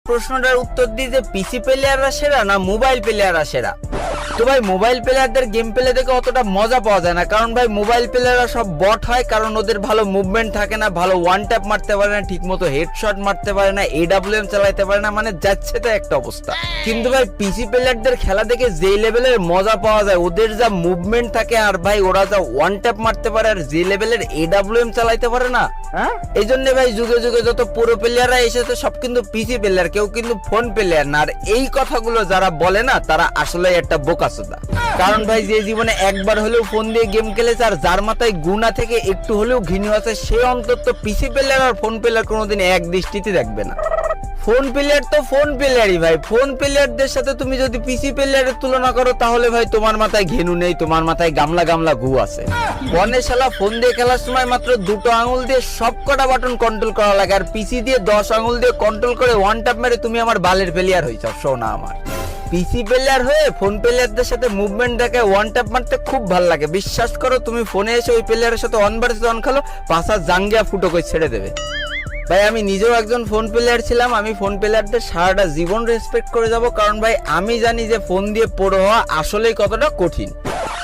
প্রশ্নটার উত্তর দিই যে পিসি প্লেয়াররা সেরা না মোবাইল প্লেয়াররা সেরা। তো ভাই মোবাইল প্লেয়ারদের গেম প্লে দেখে অতটা মজা পাওয়া যায় না, কারণ ভাই মোবাইল প্লেয়াররা সব বট হয়, কারণ ওদের ভালো মুভমেন্ট থাকে না, ভালো ওয়ান ট্যাপ মারতে পারে না, ঠিক মতো হেডশট মারতে পারে না, এডব্লিউএম চালাতে পারে না, মানে যাচ্ছে তো একটা অবস্থা। কিন্তু ভাই পিসি প্লেয়ারদের খেলা দেখে যে লেভেলের মজা পাওয়া যায়, ওদের যা মুভমেন্ট থাকে আর ভাই ওরা যা ওয়ান ট্যাপ মারতে পারে আর যে লেভেলের এডব্লিউএম চালাতে পারে না, এই জন্য ভাই যুগে যুগে যত পুরো প্লেয়াররা এসেছে সব কিন্তু পিসি প্লেয়ার, কেউ কিন্তু ফোন প্লেয়ার না। আর এই কথাগুলো যারা বলে না তারা আসলে একটা বোকাচোদা। কারণ ভাই যে জীবনে একবার হলেও ফোন দিয়ে গেম খেলেছে আর যার মাথায় গুণা থেকে একটু হলেও ঘৃণা আছে, সে অন্তত পিসি প্লেয়ার আর ফোন প্লেয়ার কোনোদিন এক দৃষ্টিতে দেখবে না। ফোন প্লেয়ার তো ফোন প্লেয়ারই ভাই, ফোন প্লেয়ারদের সাথে তুমি যদি পিসি প্লেয়ারের তুলনা করো তাহলে ভাই তোমার মাথায় ঘেনু নেই, তোমার মাথায় গামলা গামলা গু আছে। ফোনে শালা ফোন দিয়ে খেলার সময় মাত্র 2টো আঙুল দিয়ে সব কটা বাটন কন্ট্রোল করা লাগে, আর পিসি দিয়ে 10 আঙুল দিয়ে কন্ট্রোল করে ওয়ান ট্যাপ মেরে তুমি আমার বালের প্লেয়ার হয়েছ। শোনা আমার পিসি প্লেয়ার হয়ে ফোন প্লেয়ারদের সাথে মুভমেন্ট দেখে ওয়ান ট্যাপ মারতে খুব ভালো লাগে। বিশ্বাস করো তুমি ফোনে এসে ওই প্লেয়ারের সাথে অন ভার্সেস অন খেলো, পাশা জাঙ্গিয়া ফুটো করে ছেড়ে দেবে। ভাই আমি নিজেও একজন ফোন প্লেয়ার ছিলাম, আমি ফোন প্লেয়ারদের সারাটা জীবন রেসপেক্ট করে যাব, কারণ ভাই আমি জানি যে ফোন দিয়ে প্রো হওয়া আসলেই কতটা কঠিন।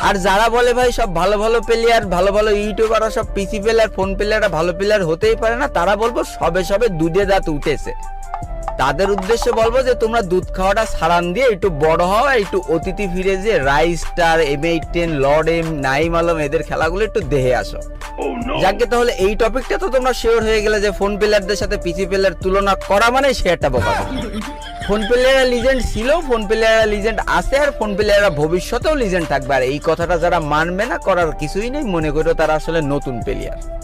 আর যারা বলে ভাই সব ভালো ভালো প্লেয়ার, ভালো ভালো ইউটিউবাররা সব পিসি প্লেয়ার, ফোন প্লেয়াররা ভালো প্লেয়ার হতেই পারে না, তারা বলবো সবে সবে দুধে দাঁত উঠেছে। তাদের উদ্দেশ্যে বলবো যে তোমরা দুধ খাওয়াটা সারান দিয়ে একটু বড় হও, একটু অতিথি ফিরে যে রাইস স্টার, M810, লর্ড এম, নাইম আলম এদের খেলাগুলো একটু দেখে আসো। যাকে তাহলে এই টপিকটা তো তোমরা শিওর হয়ে গেলে যে ফোন প্লেয়ারদের সাথে পিসি প্লেয়ার তুলনা করা মানে সে একটা বোকা। ফোন প্লেয়াররা লিজেন্ড ছিল, ফোন প্লেয়াররা লিজেন্ড আছে, আর ফোন প্লেয়াররা ভবিষ্যতেও লিজেন্ড থাকবে। আর এই কথাটা যারা মানবে না, করার কিছুই নেই, মনে করো তারা আসলে নতুন প্লেয়ার।